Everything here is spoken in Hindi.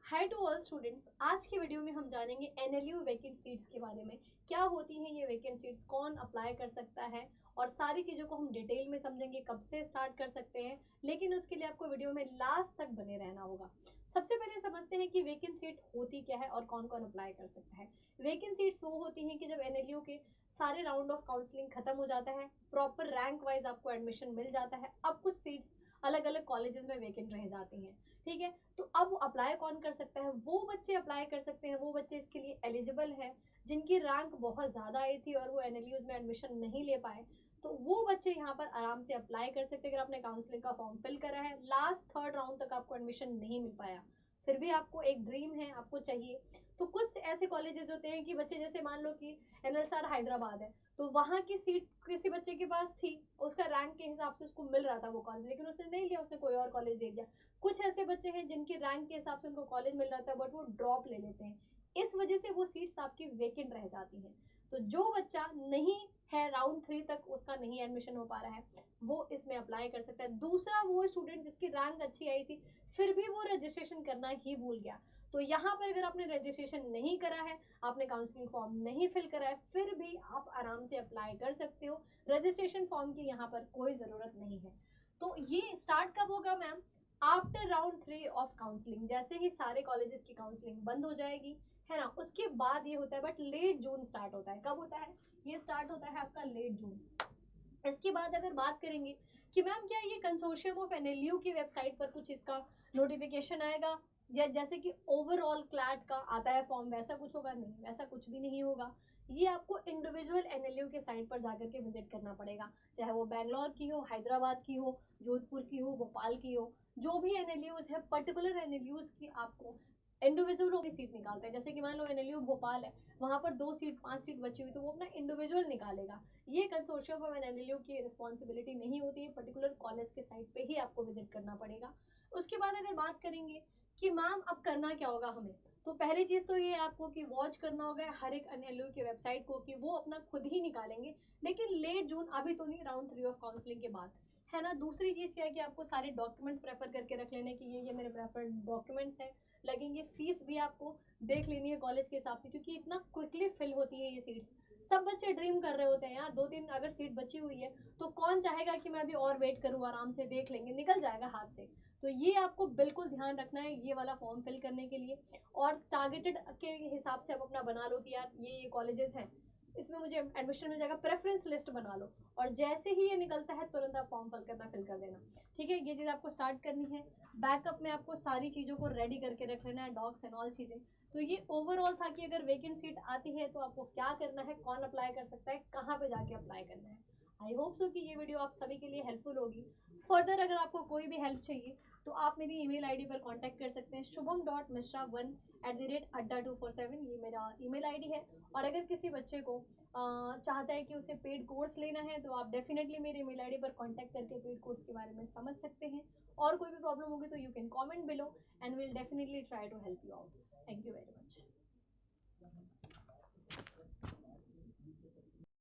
Hi to all students. आज की वीडियो में हम जानेंगे एनएलयू वैकेंट सीट्स के बारे में। क्या होती हैं ये वैकेंट सीट्स, कौन अप्लाई कर सकता है, और सारी चीज़ों को हम डिटेल में समझेंगे, कब से स्टार्ट कर सकते हैं। लेकिन उसके लिए आपको वीडियो में लास्ट तक बने रहना होगा। सबसे पहले समझते हैं कि वैकेंट सीट होती क्या है और कौन कौन अप्लाई कर सकता है। वैकेंट सीट्स वो होती हैं कि जब एनएलयू के सारे राउंड ऑफ काउंसलिंग खत्म हो जाता है, प्रॉपर रैंक वाइज आपको एडमिशन मिल जाता है, अब कुछ सीट्स अलग अलग कॉलेजेस में वैकेंट रह जाती हैं। ठीक है, तो अब अप्लाई कौन कर सकता है? वो बच्चे अप्लाई कर सकते हैं, वो बच्चे इसके लिए एलिजिबल हैं जिनकी रैंक बहुत ज़्यादा आई थी और वो एनएलयूज में एडमिशन नहीं ले पाए। तो वो बच्चे यहाँ पर आराम से अप्लाई कर सकते हैं। अगर आपने काउंसलिंग का फॉर्म फिल करा है, लास्ट थर्ड राउंड तक आपको एडमिशन नहीं मिल पाया, फिर भी आपको एक ड्रीम है, आपको चाहिए, तो कुछ ऐसे कॉलेजेस होते हैं कि बच्चे, जैसे मान लो कि एनएलसार हैदराबाद है, तो वहाँ की सीट किसी बच्चे के पास थी, उसका रैंक के हिसाब से उसको मिल रहा था वो कॉलेज, लेकिन उसने नहीं लिया, उसने कोई और कॉलेज ले लिया। कुछ ऐसे बच्चे हैं जिनके रैंक के हिसाब से उनको कॉलेज मिल रहा था बट वो ड्रॉप ले लेते हैं, इस वजह से वो सीट्स आपकी वेकेंट रह जाती हैं। तो जो बच्चा नहीं है, राउंड 3 तक उसका नहीं एडमिशन हो पा रहा है, वो इसमें अप्लाई कर सकता है। दूसरा, वो स्टूडेंट जिसकी रैंक अच्छी आई थी फिर भी वो रजिस्ट्रेशन करना ही भूल गया, तो यहाँ पर अगर आपने रजिस्ट्रेशन नहीं करा है, आपने काउंसलिंग फॉर्म नहीं फिल करा है, फिर भी आप आराम से अप्लाई कर सकते हो। रजिस्ट्रेशन फॉर्म की यहाँ पर कोई ज़रूरत नहीं है। तो ये स्टार्ट कब होगा ma'am? After round 3 of counselling, जैसे ही सारे कॉलेजेस की काउंसलिंग बंद हो जाएगी, है ना, उसके बाद ये होता है। बट लेट जून स्टार्ट होता है। कब होता है? ये स्टार्ट होता है आपका लेट जून। इसके बाद अगर बात करेंगे कि मैम क्या ये कंसोर्शियम ऑफ एनएलयू की वेबसाइट पर कुछ इसका नोटिफिकेशन आएगा, या जैसे कि ओवरऑल क्लैट का आता है फॉर्म वैसा कुछ होगा? नहीं, वैसा कुछ भी नहीं होगा। ये आपको इंडिविजुअल एनएलयू के साइट पर जाकर के विजिट करना पड़ेगा, चाहे वो बैंगलोर की हो, हैदराबाद की हो, जोधपुर की हो, भोपाल की हो। जो भी एनएलयूज है, पर्टिकुलर एनएलयूज की आपको इंडिविजुअल की सीट निकालते हैं। जैसे कि मान लो एनएलयू भोपाल है, वहाँ पर 2 सीट 5 सीट बची हुई, तो वो अपना इंडिविजुअल निकालेगा। ये कंसोर्शियम ऑफ एनएलयू की रिस्पॉन्सिबिलिटी नहीं होती है, पर्टिकुलर कॉलेज के साइट पे ही आपको विजिट करना पड़ेगा। उसके बाद अगर बात करेंगे कि मैम अब करना क्या होगा हमें, तो पहली चीज़ तो ये आपको कि वॉच करना होगा हर एक एनएलयू की वेबसाइट को, कि वो अपना खुद ही निकालेंगे, लेकिन लेट जून, अभी तो नहीं, राउंड 3 ऑफ काउंसलिंग के बाद, है ना। दूसरी चीज़ क्या है कि आपको सारे डॉक्यूमेंट्स प्रेफर करके रख लेने कि ये मेरे प्रेफर्ड डॉक्यूमेंट्स हैं। लगेंगे, फीस भी आपको देख लेनी है कॉलेज के हिसाब से, क्योंकि इतना क्विकली फिल होती है ये सीट्स। सब बच्चे ड्रीम कर रहे होते हैं यार, 2-3 अगर सीट बची हुई है तो कौन चाहेगा कि मैं अभी और वेट करूँ, आराम से देख लेंगे, निकल जाएगा हाथ से। तो ये आपको बिल्कुल ध्यान रखना है ये वाला फॉर्म फिल करने के लिए। और टारगेटेड के हिसाब से आप अपना बना लो कि यार ये कॉलेजेस हैं, इसमें मुझे एडमिशन मिल जाएगा, प्रेफरेंस लिस्ट बना लो, और जैसे ही ये निकलता है तुरंत आप फॉर्म फिल कर देना। ठीक है, ये चीज़ आपको स्टार्ट करनी है। बैकअप में आपको सारी चीज़ों को रेडी करके रख लेना है, डॉक्स एंड ऑल चीज़ें। तो ये ओवरऑल था कि अगर वैकेंट सीट आती है तो आपको क्या करना है, कौन अप्लाई कर सकता है, कहाँ पे जाके अप्लाई करना है। आई होप सो कि ये वीडियो आप सभी के लिए हेल्पफुल होगी। फर्दर अगर आपको कोई भी हेल्प चाहिए तो आप मेरी ईमेल आईडी पर कांटेक्ट कर सकते हैं, shubham.mishra1@the rate adda247, ये मेरा ईमेल आईडी है। और अगर किसी बच्चे को चाहता है कि उसे पेड कोर्स लेना है तो आप डेफिनेटली मेरे ईमेल आईडी पर कांटेक्ट करके पेड कोर्स के बारे में समझ सकते हैं। और कोई भी प्रॉब्लम होगी तो you can comment below and will definitely try to help you out. Thank you very much.